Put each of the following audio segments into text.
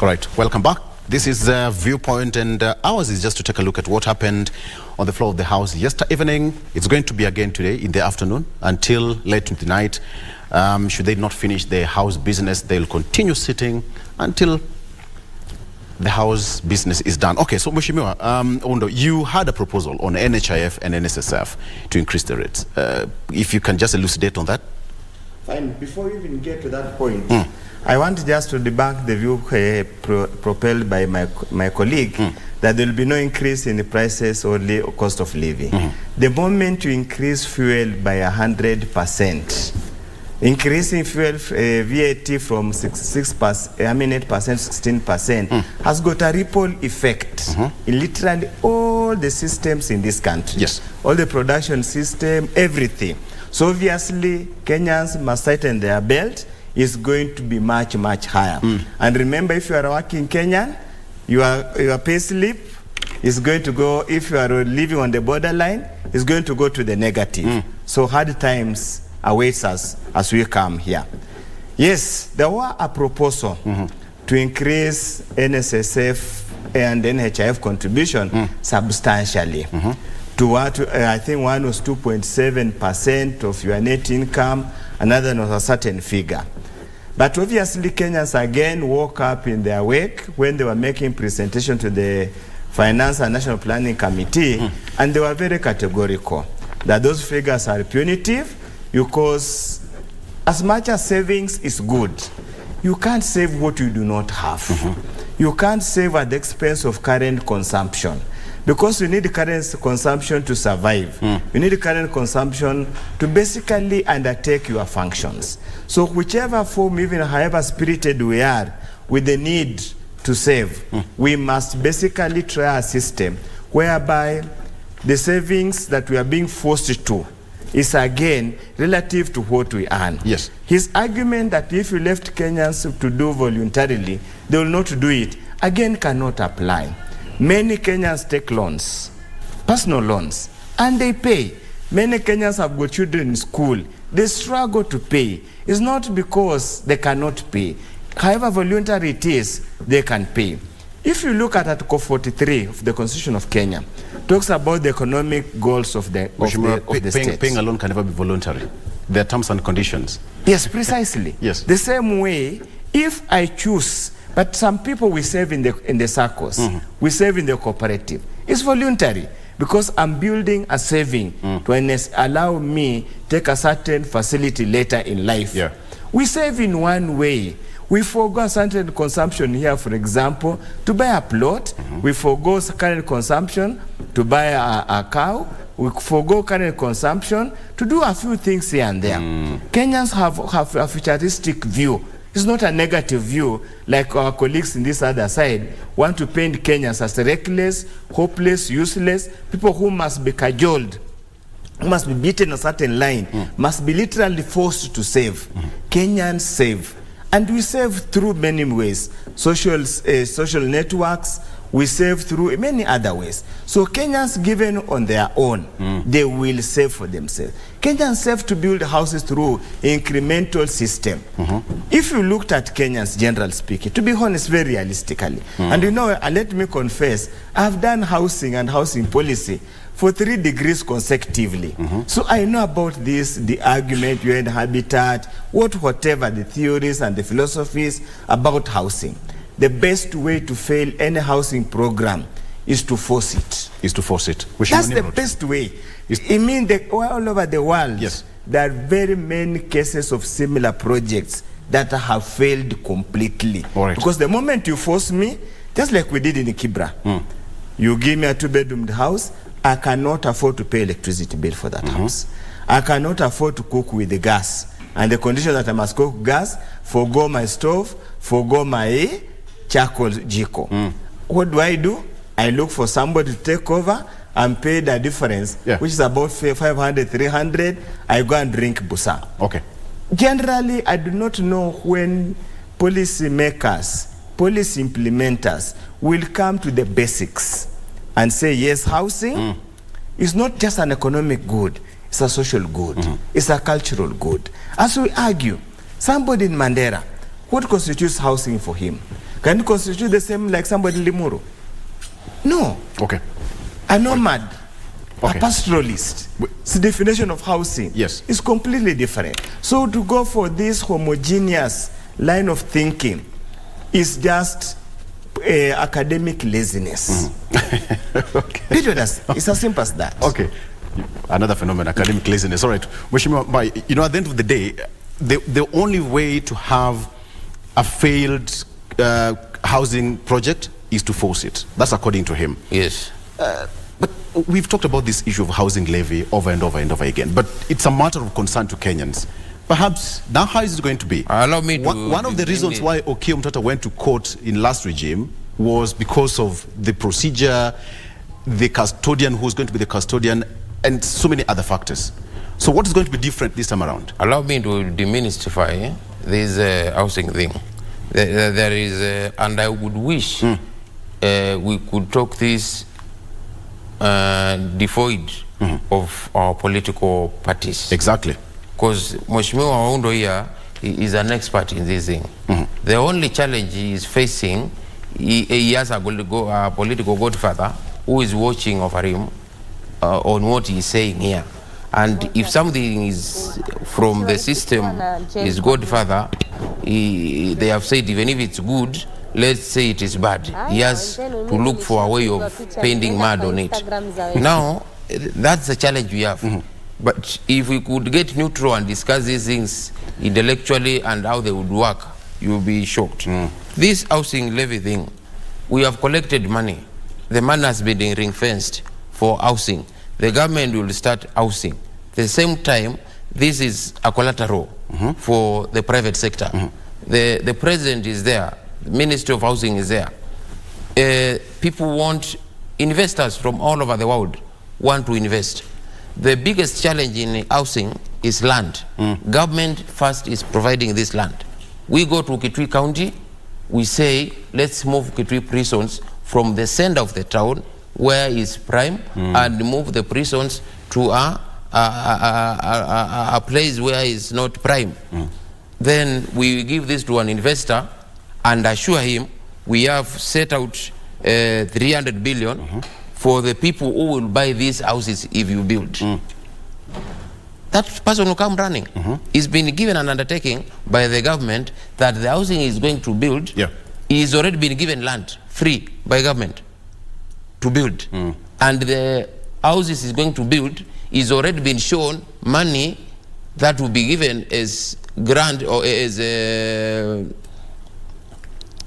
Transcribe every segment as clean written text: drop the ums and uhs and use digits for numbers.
All right, welcome back. This is Viewpoint, and ours is just to take a look at what happened on the floor of the House yesterday evening. It's going to be again today in the afternoon until late into the night. Should they not finish their House business, they'll continue sitting until the House business is done. Okay, so Mheshimiwa Ondo, you had a proposal on NHIF and NSSF to increase the rates. If you can just elucidate on that. Fine. Before we even get to that point, I want just to debunk the view propelled by my colleague that there will be no increase in the prices or cost of living. The moment you increase fuel by 100%, increasing fuel VAT from 8%, 16%, has got a ripple effect in literally all the systems in this country. Yes. All the production system, everything. So obviously, Kenyans must tighten their belt. Is going to be much, much higher. And remember, if you are a working Kenyan, your pay slip is going to go, if you are living on the borderline, is going to go to the negative. So hard times awaits us as we come here. Yes, there was a proposal to increase NSSF and NHIF contribution substantially. To what I think one was 2.7% of your net income, another was a certain figure. But obviously Kenyans again woke up in their wake when they were making presentation to the Finance and National Planning Committee, and they were very categorical that those figures are punitive, because as much as savings is good, you can't save what you do not have. You can't save at the expense of current consumption. Because you need current consumption to survive. You need current consumption to basically undertake your functions. So whichever form, even however spirited we are, with the need to save, we must basically try a system whereby the savings that we are being forced to is again relative to what we earn. Yes. His argument that if you left Kenyans to do voluntarily, they will not do it, again cannot apply. Many Kenyans take loans, personal loans, and they pay. Many Kenyans have got children in school. They struggle to pay. It's not because they cannot pay. However voluntary it is, they can pay. If you look at Article 43 of the Constitution of Kenya, talks about the economic goals of the state. Paying a loan can never be voluntary. There are terms and conditions. Yes, precisely. Yes. The same way, if I choose, but some people we save in the circles, we save in the cooperative. It's voluntary because I'm building a saving to allow me take a certain facility later in life. Yeah. We save in one way. We forgo certain consumption here, for example, to buy a plot. We forgo current consumption to buy a cow. We forgo current consumption to do a few things here and there. Kenyans have a futuristic view. It's not a negative view like our colleagues in this other side want to paint Kenyans as reckless, hopeless, useless, people who must be cajoled, who must be beaten a certain line, must be literally forced to save. Kenyans save. And we save through many ways. Social networks, we save through many other ways. So Kenyans, given on their own, they will save for themselves. Kenyans save to build houses through incremental system. If you looked at Kenyans, generally speaking, to be honest, very realistically, and you know, let me confess, I've done housing and housing policy for 3 degrees consecutively. So I know about this, the argument, UN habitat, whatever the theories and the philosophies about housing. The best way to fail any housing program is to force it. That's the best way. I mean, all over the world, yes, there are very many cases of similar projects that have failed completely. Right. Because the moment you force me, just like we did in Kibra, you give me a 2-bedroom house, I cannot afford to pay electricity bill for that house. I cannot afford to cook with the gas. And the condition that I must cook gas, forgo my stove, forgo my charcoal jiko. What do? I look for somebody to take over and pay the difference, which is about 500, 300. I go and drink busa. Okay. Generally, I do not know when policy makers, policy implementers will come to the basics and say, yes, housing is not just an economic good, it's a social good, it's a cultural good. As we argue, somebody in Mandera, what constitutes housing for him? Can you constitute the same like somebody in Limuru? No. Okay. A nomad, okay. a pastoralist, the definition of housing is completely different. So to go for this homogeneous line of thinking is just academic laziness. Okay. It's as simple as that. Okay. Another phenomenon, academic laziness. All right. Mheshimiwa, you know, at the end of the day, the only way to have a failed housing project is to force it. That's according to him. Yes. But we've talked about this issue of housing levy over and over and over again. But it's a matter of concern to Kenyans. Perhaps now, how is it going to be? Allow me to. One of the reasons why Okiya Mtata went to court in last regime was because of the procedure, the custodian who's going to be the custodian, and so many other factors. So what is going to be different this time around? Allow me to demystify this housing thing. There is, and I would wish we could talk this devoid of our political parties. Exactly. Because Mheshimiwa Waundo here is an expert in this thing. The only challenge he is facing, he has a political godfather who is watching over him on what he is saying here. And if something is from the system, his godfather, they have said even if it's good, let's say it is bad. He has to look for a way of painting mud on it. Now, that's the challenge we have. But if we could get neutral and discuss these things intellectually and how they would work, you'll be shocked. This housing levy thing, we have collected money. The money has been ring-fenced for housing. The government will start housing. At the same time, this is a collateral for the private sector. The president is there. The Ministry of Housing is there. People want, investors from all over the world want to invest. The biggest challenge in housing is land. Government first is providing this land. We go to Kitui County, we say, let's move Kitui prisons from the center of the town, where is prime, and move the prisons to a place where it's not prime. Then we give this to an investor and assure him we have set out 300 billion for the people who will buy these houses if you build. That person will come running. He's been given an undertaking by the government that the housing is going to build. He's already been given land free by government to build. And the houses is going to build is already been shown money that will be given as grant or as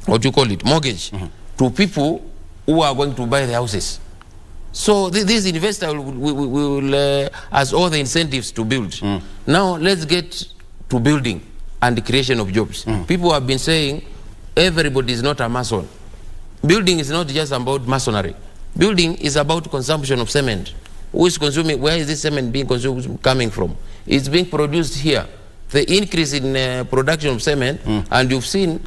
what do you call it, mortgage to people who are going to buy the houses. So this investor will has all the incentives to build. Now let's get to building and the creation of jobs. People have been saying everybody is not a mason. Building is not just about masonry. Building is about consumption of cement. Who is consuming? Where is this cement being consumed coming from? It's being produced here. The increase in production of cement, and you've seen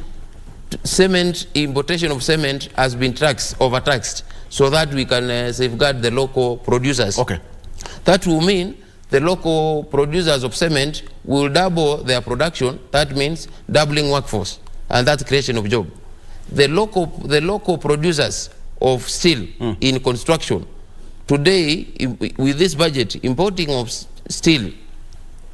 cement, importation of cement has been overtaxed, so that we can safeguard the local producers. Okay. That will mean the local producers of cement will double their production. That means doubling workforce, and that's creation of job. The local producers of steel in construction, today with this budget, importing of steel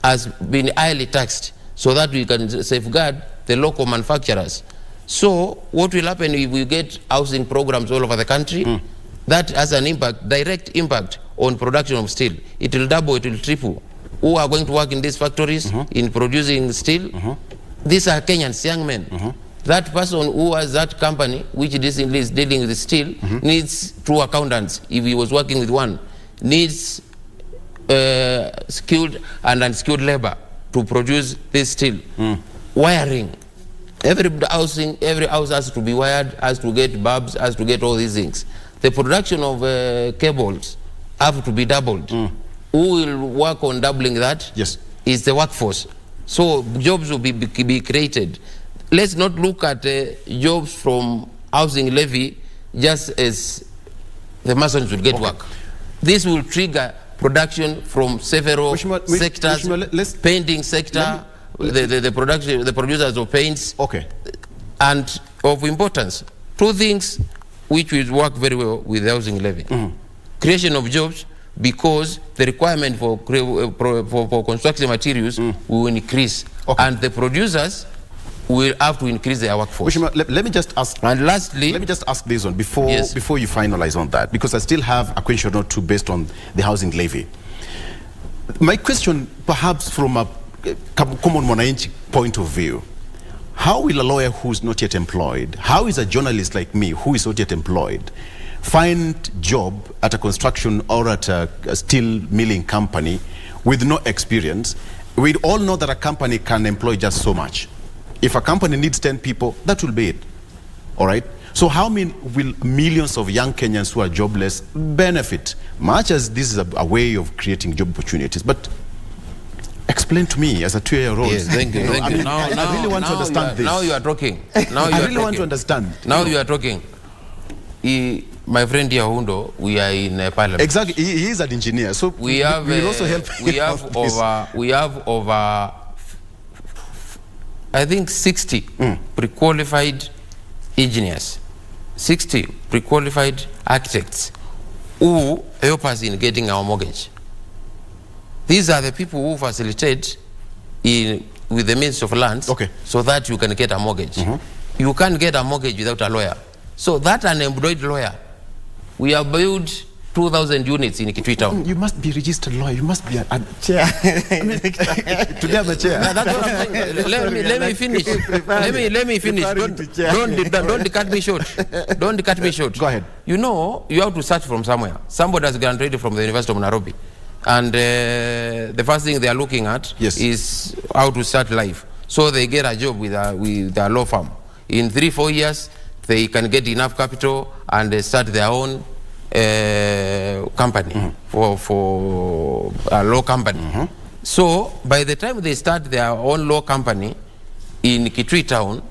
has been highly taxed, so that we can safeguard the local manufacturers. So what will happen if we get housing programs all over the country? That has an impact, direct impact on production of steel. It will double, it will triple. Who are going to work in these factories in producing steel? These are Kenyans, young men. That person who has that company, which is dealing with steel, needs two accountants. If he was working with one, needs skilled and unskilled labor to produce this steel. Wiring. Every house has to be wired, has to get bulbs, has to get all these things. The production of cables have to be doubled. Who will work on doubling that? Yes. Is the workforce. So jobs will be created. Let's not look at jobs from housing levy just as the Masons will get work. This will trigger production from several sectors, painting sector, the producers of paints, and of importance. Two things which will work very well with the housing levy. Creation of jobs, because the requirement for construction materials will increase, and the producers will have to increase their workforce. Let me just ask. And lastly, let me just ask this one before you finalize on that, because I still have a question or two based on the housing levy. My question, perhaps from a common mwananchi point of view, how will a lawyer who is not yet employed, how is a journalist like me who is not yet employed, find job at a construction or at a steel milling company with no experience? We all know that a company can employ just so much. If a company needs 10 people, that will be it. All right? So how will millions of young Kenyans who are jobless benefit, much as this is a way of creating job opportunities? But explain to me as a 2-year-old. Yes, thank you. Thank you. I really want to understand this. Now you are talking. I really want to understand. Now you are talking. My friend here, Hundo, we are in parliament. Exactly. He is an engineer, so we have will also help. We have over I think 60 pre-qualified engineers, 60 pre-qualified architects who help us in getting our mortgage. These are the people who facilitate with the means of lands, so that you can get a mortgage. You can't get a mortgage without a lawyer. So that unemployed lawyer, we have built 2,000 units in Kitui Town. You must be a registered lawyer. You must be a chair. Today I'm a chair. That's what I'm saying. Let me finish. Let me finish. Don't cut me short. Don't cut me short. Go ahead. You know, you have to start from somewhere. Somebody has graduated from the University of Nairobi, and the first thing they are looking at is how to start life. So they get a job with a law firm. In 3-4 years, they can get enough capital and they start their own company for a law company. So by the time they start their own law company in Kitui Town,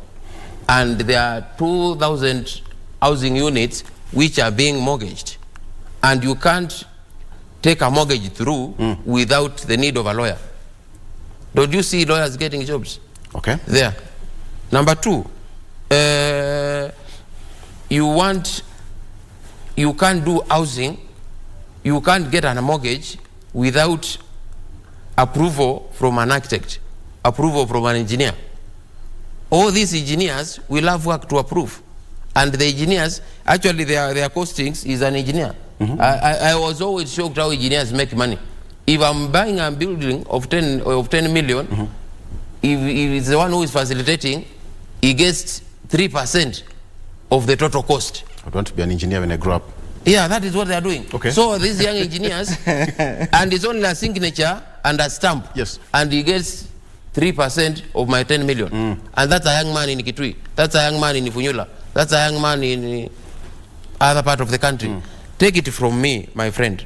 and there are 2,000 housing units which are being mortgaged, and you can't take a mortgage through without the need of a lawyer. Don't you see lawyers getting jobs? Okay. There. Number two, you can't do housing, you can't get a mortgage without approval from an architect, approval from an engineer. All these engineers will have work to approve. And the engineers, actually their costings is an engineer. I was always shocked how engineers make money. If I'm buying a building of 10 million, if it's the one who is facilitating, he gets 3% of the total cost. I want to be an engineer when I grow up. Yeah, that is what they are doing. Okay. So these young engineers, and it's only a signature and a stamp. Yes. And he gets 3% of my 10 million. And that's a young man in Kitui. That's a young man in Ifunyula. That's a young man in other part of the country. Take it from me, my friend.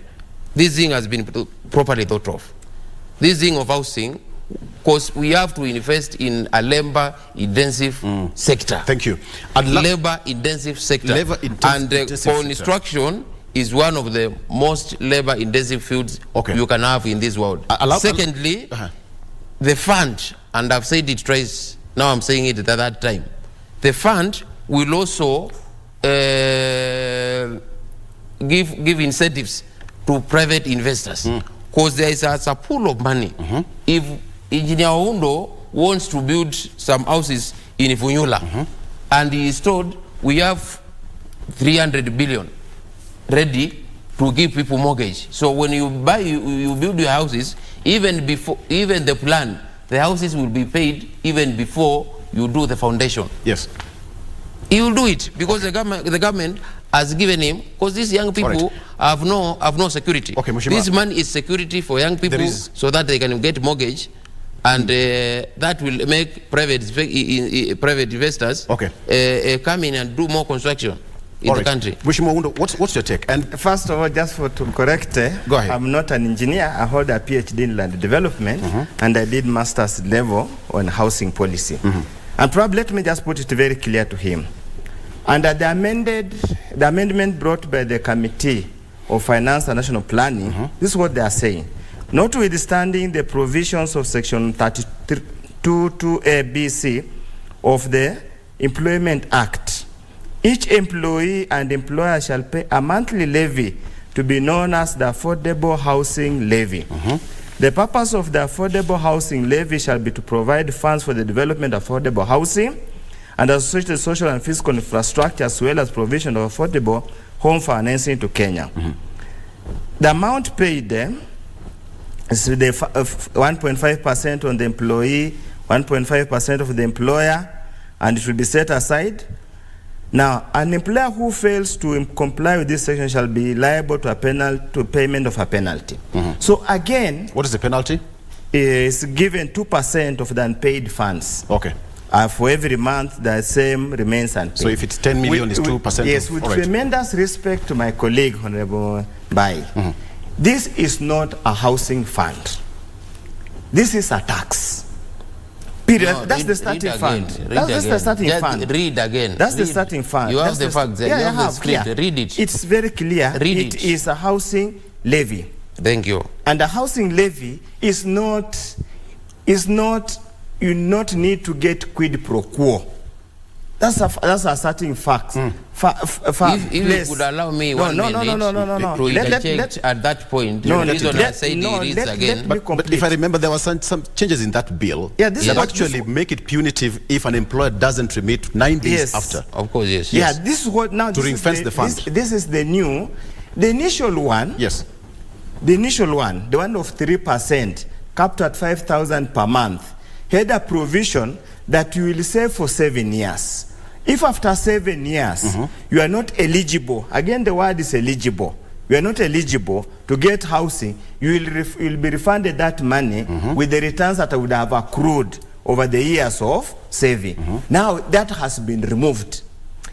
This thing has been properly thought of. This thing of housing, because we have to invest in a labor-intensive sector. Thank you. Labor-intensive sector. And construction is one of the most labor-intensive fields you can have in this world. Secondly, the fund, and I've said it twice, now I'm saying it at that time, the fund will also give incentives to private investors, because there is a pool of money. If Engineer Oundo wants to build some houses in Ifunyula, and he is told we have 300 billion ready to give people mortgage. So when you build your houses, even the plan, the houses will be paid even before you do the foundation. Yes. He will do it because the government has given him, because these young people have no security. Okay, this money is security for young people so that they can get mortgage, and that will make private investors come in and do more construction in the country. What's your take? And first of all, just to correct, go ahead. I'm not an engineer. I hold a PhD in land development, and I did master's level on housing policy. And probably let me just put it very clear to him. Under the amendment brought by the Committee of Finance and National Planning, this is what they are saying. Notwithstanding the provisions of Section 32(2)(a)(b)(c) of the Employment Act, each employee and employer shall pay a monthly levy to be known as the Affordable Housing Levy. The purpose of the Affordable Housing Levy shall be to provide funds for the development of affordable housing and associated social and physical infrastructure, as well as provision of affordable home financing to Kenya. The amount paid is the 1.5% on the employee, 1.5% of the employer, and it will be set aside. Now, an employer who fails to comply with this section shall be liable to payment of a penalty. So again, what is the penalty? Is given 2% of the unpaid funds. Okay. For every month, the same remains unpaid. So if it's 10 million, it's 2%? Yes, with tremendous respect to my colleague, Honorable Bai, this is not a housing fund. This is a tax. Period. No, that's the starting fund. That's the starting fund. Read again. That's the starting fund. You have the facts. You have the script. Clear. Read it. It's very clear. Read it is a housing levy. Thank you. And a housing levy is not, you not need to get quid pro quo. That's a starting fact. If you could allow me one minute to interject at that point, let me but if I remember, there were some changes in that bill that actually make it punitive if an employer doesn't remit 9 days after. Of course, yes. Yeah, this is what now. To ring-fence the fund. This is the new, the initial one. Yes. The initial one, the one of 3%, capped at 5,000 per month, had a provision that you will save for 7 years. If after 7 years, you are not eligible, again the word is eligible, you are not eligible to get housing, you will be refunded that money with the returns that would have accrued over the years of saving. Now that has been removed.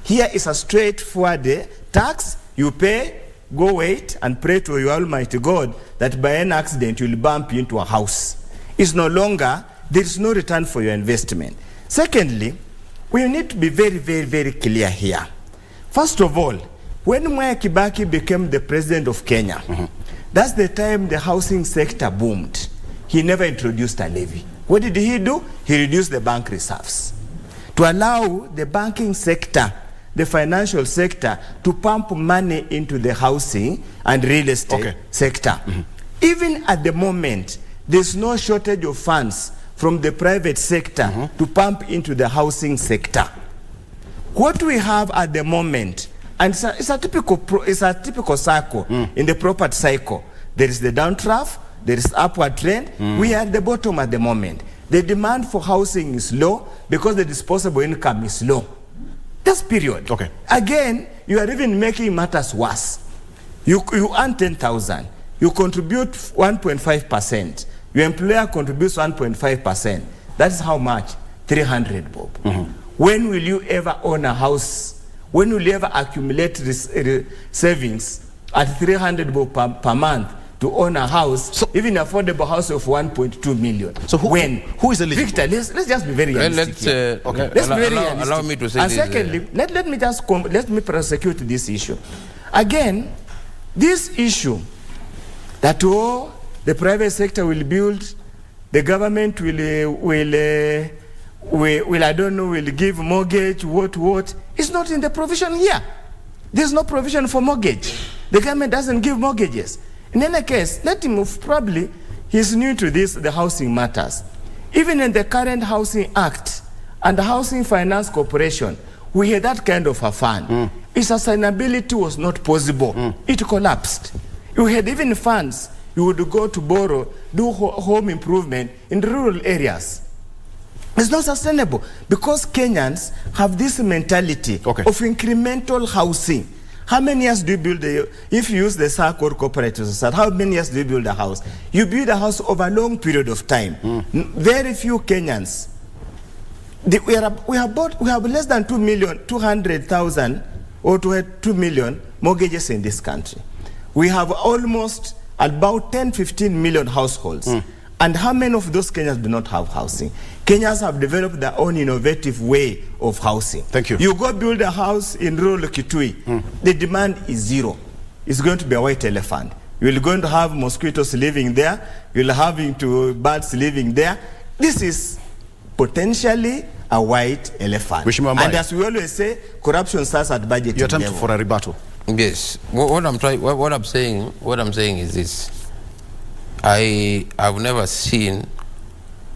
Here is a straightforward tax, you pay, go wait and pray to your Almighty God that by an accident you will bump into a house. It's no longer, there is no return for your investment. Secondly, we need to be very, very, very clear here. First of all, when Mwai Kibaki became the president of Kenya, that's the time the housing sector boomed. He never introduced a levy. What did he do? He reduced the bank reserves to allow the banking sector, the financial sector, to pump money into the housing and real estate sector. Even at the moment, there's no shortage of funds from the private sector to pump into the housing sector. What we have at the moment, and it's a typical cycle in the property cycle. There is the downdraft, there is upward trend. We are at the bottom at the moment. The demand for housing is low because the disposable income is low. That's period. Okay. Again, you are even making matters worse. You earn 10,000. You contribute 1.5%. Your employer contributes 1.5%. That is how much? 300, Bob. When will you ever own a house? When will you ever accumulate savings at 300 Bob per month to own a house, so, even affordable house of 1.2 million? So who is eligible? Victor, let's just be very realistic. Let's be very realistic. Allow me to say this. And secondly, let me prosecute this issue. Again, this issue that the private sector will build, the government will I don't know, will give mortgage, what, it's not in the provision here. There's no provision for mortgage. The government doesn't give mortgages. In any case, let him move. Probably he's new to this, the housing matters. Even in the current Housing Act and the Housing Finance Corporation, we had that kind of a fund. Its sustainability was not possible. It collapsed. You had even funds, you would go to borrow, do home improvement in rural areas. It's not sustainable because Kenyans have this mentality of incremental housing. How many years do you build if you use the so-called cooperative society, how many years do you build a house? You build a house over a long period of time. Very few Kenyans. We have less than 200,000 or 2 million mortgages in this country. We have almost about 10-15 million households. And how many of those Kenyans do not have housing? Kenyans have developed their own innovative way of housing. Thank you. You go build a house in rural Kitui, the demand is zero. It's going to be a white elephant. You're going to have mosquitoes living there. You'll have birds living there. This is potentially a white elephant. And as we always say, corruption starts at budget your time level. For a rebuttal. Yes. What I'm saying is this. I've never seen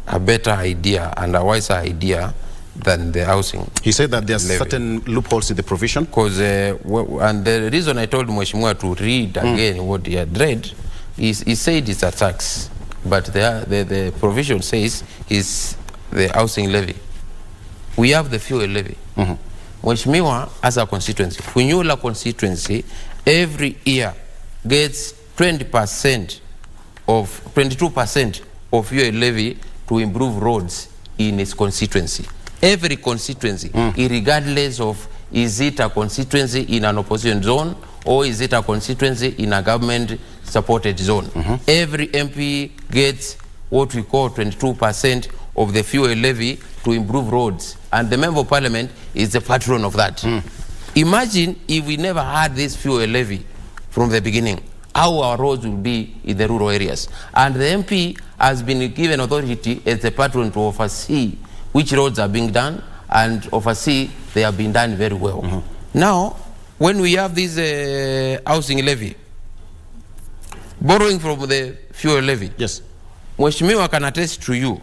a better idea and a wiser idea than the housing. He said that there are certain loopholes in the provision. Because and the reason I told Mheshimiwa to read again what he had read is he said it's a tax, but the provision says is the housing levy. We have the fuel levy. Mheshimiwa, as a constituency, Funyula constituency, every year gets 22% of fuel levy to improve roads in its constituency. Every constituency, regardless of is it a constituency in an opposition zone or is it a constituency in a government supported zone. Every MP gets what we call 22% of the fuel levy to improve roads, and the member of parliament is the patron of that. Imagine if we never had this fuel levy from the beginning, how our roads will be in the rural areas. And the MP has been given authority as the patron to oversee which roads are being done and oversee they have been done very well. Now, when we have this housing levy, borrowing from the fuel levy, yes, Mheshimiwa can attest to you,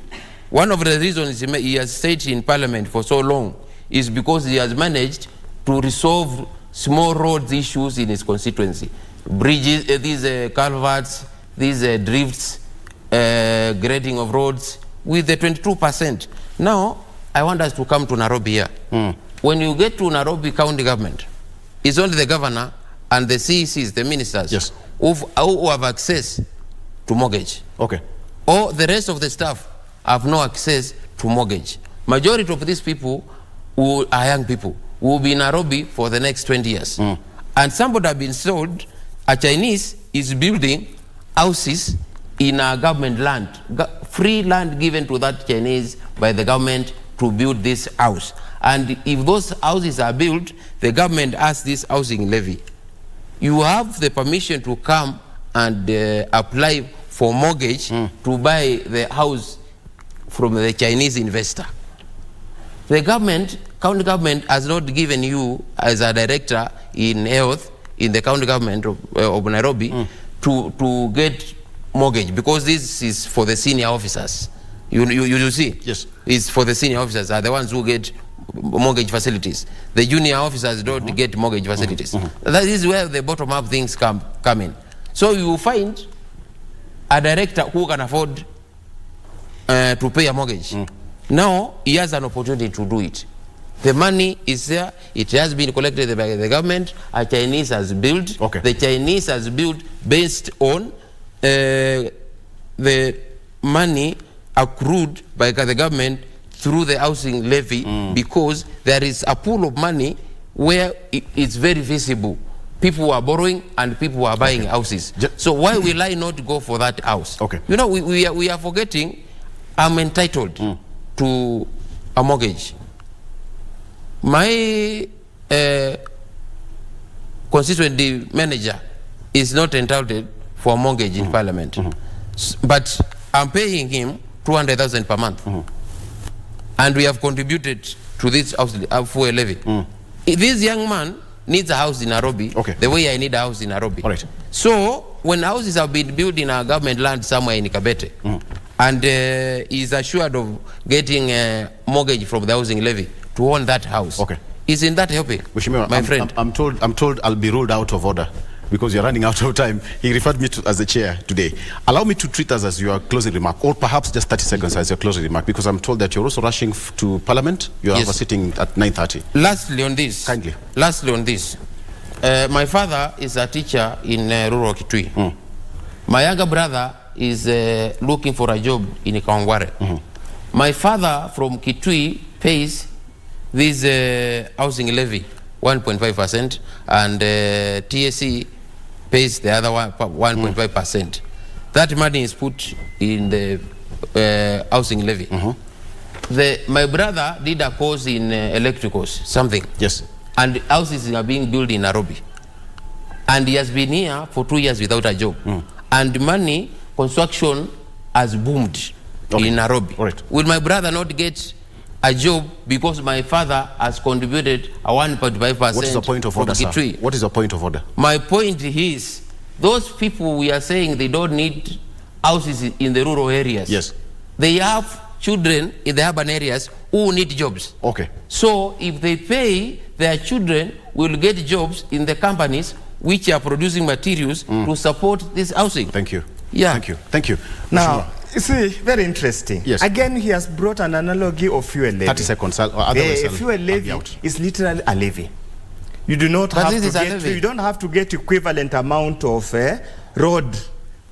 one of the reasons he has stayed in parliament for so long is because he has managed to resolve small roads issues in his constituency. Bridges, these culverts, these drifts, grading of roads with the 22%. Now, I want us to come to Nairobi here. When you get to Nairobi county government, it's only the governor and the CECs, the ministers, yes, who have access to mortgage. Okay. Or the rest of the staff have no access to mortgage. Majority of these people who are young people who will be in Nairobi for the next 20 years. And somebody have been sold, a Chinese is building houses in a government land, free land given to that Chinese by the government to build this house. And if those houses are built, the government has this housing levy. You have the permission to come and apply for mortgage to buy the house from the Chinese investor. The government, county government, has not given you as a director in health in the county government of Nairobi to get mortgage, because this is for the senior officers. You see? Yes. It's for the senior officers are the ones who get mortgage facilities. The junior officers don't get mortgage facilities. That is where the bottom up things come in. So you will find a director who can afford to pay a mortgage. Now he has an opportunity to do it. The money is there. It has been collected by the government. A Chinese has built. Okay. The Chinese has built based on the money accrued by the government through the housing levy, because there is a pool of money where it's very visible. People are borrowing and people are buying houses. So why will I not go for that house? Okay. You know, we are forgetting I'm entitled to a mortgage. My constituency manager is not entitled for a mortgage in parliament. But I'm paying him 200,000 per month. And we have contributed to this house for a levy. This young man needs a house in Nairobi, the way I need a house in Nairobi. All right. So when houses have been built in a government land somewhere in Kabete, and is assured of getting a mortgage from the housing levy to own that house, isn't that helping, my friend? I'm told I'll be ruled out of order because you're running out of time. He referred me to as the chair today. Allow me to treat us as your closing remark, or perhaps just 30 seconds as your closing remark, because I'm told that you're also rushing to Parliament. You're sitting at 9:30. Lastly on this, kindly. Lastly on this, my father is a teacher in rural Kitui. My younger brother is looking for a job in Kawangware. My father from Kitui pays this housing levy 1.5%, and TSC pays the other 1.5%. That money is put in the housing levy. My brother did a course in electricals, something. Yes. And houses are being built in Nairobi. And he has been here for 2 years without a job. And money, construction has boomed in Nairobi. Right. Will my brother not get a job because my father has contributed a 1.5%. What is the point of order, sir? What is the point of order? My point is, those people we are saying they don't need houses in the rural areas. Yes. They have children in the urban areas who need jobs. Okay. So if they pay, their children will get jobs in the companies which are producing materials to support this housing. Thank you. Yeah. Thank you. Thank you. Now, you see, very interesting. Yes. Again, he has brought an analogy of fuel levy. 30 seconds. Otherwise, fuel levy is literally a levy. You do not have to get, you don't have to get equivalent amount of road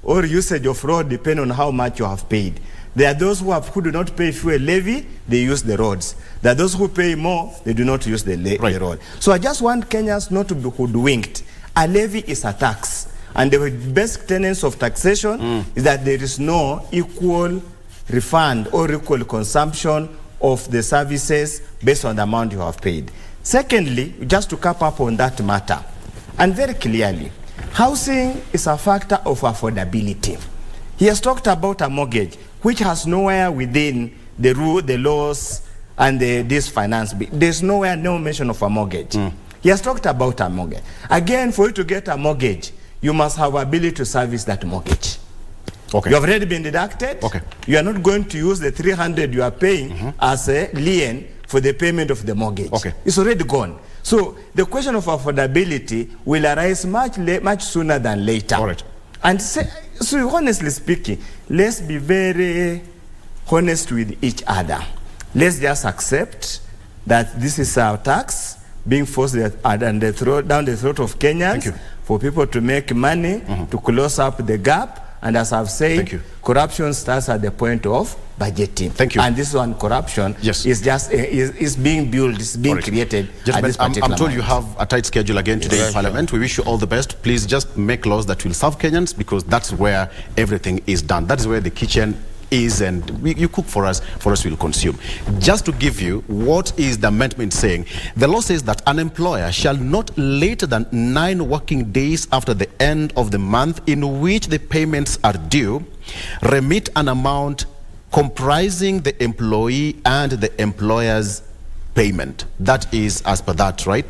or usage of road depending on how much you have paid. There are those who do not pay fuel levy, they use the roads. There are those who pay more, they do not use the road. So I just want Kenyans not to be hoodwinked. A levy is a tax. And the best tenets of taxation is that there is no equal refund or equal consumption of the services based on the amount you have paid. Secondly, just to cap up on that matter, and very clearly, housing is a factor of affordability. He has talked about a mortgage, which has nowhere within the laws and this finance bill. There's nowhere, no mention of a mortgage. He has talked about a mortgage. Again, for you to get a mortgage, you must have ability to service that mortgage. Okay. You have already been deducted. Okay. You are not going to use the 300 you are paying as a lien for the payment of the mortgage. Okay. It's already gone. So the question of affordability will arise much sooner than later. All right. And so honestly speaking, let's be very honest with each other. Let's just accept that this is our tax being forced down the throat of Kenyans for people to make money, to close up the gap. And as I've said, corruption starts at the point of budgeting. Thank you. And this one, corruption, is just is being built, is being created. At this particular I'm told moment. you have a tight schedule again today in Parliament. We wish you all the best. Please just make laws that will serve Kenyans, because that's where everything is done. That is where the kitchen is, and you cook for us we'll consume. Just to give you what is the amendment saying, the law says that an employer shall not later than 9 working days after the end of the month in which the payments are due remit an amount comprising the employee and the employer's payment. That is as per that, right?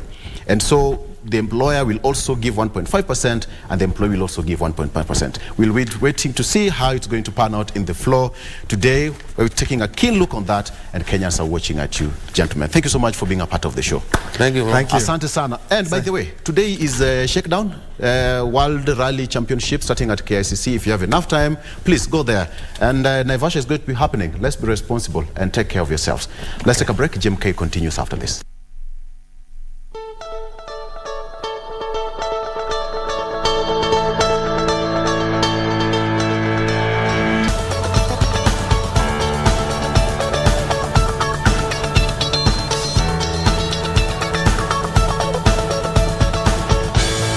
And so the employer will also give 1.5% and the employee will also give 1.5%. We'll be waiting to see how it's going to pan out in the floor. Today, we're taking a keen look on that, and Kenyans are watching at you, gentlemen. Thank you so much for being a part of the show. Thank you. Thank you. Asante sana. And by the way, today is Shakedown, World Rally Championship starting at KICC. If you have enough time, please go there. And Naivasha is going to be happening. Let's be responsible and take care of yourselves. Let's take a break. GMK continues after this.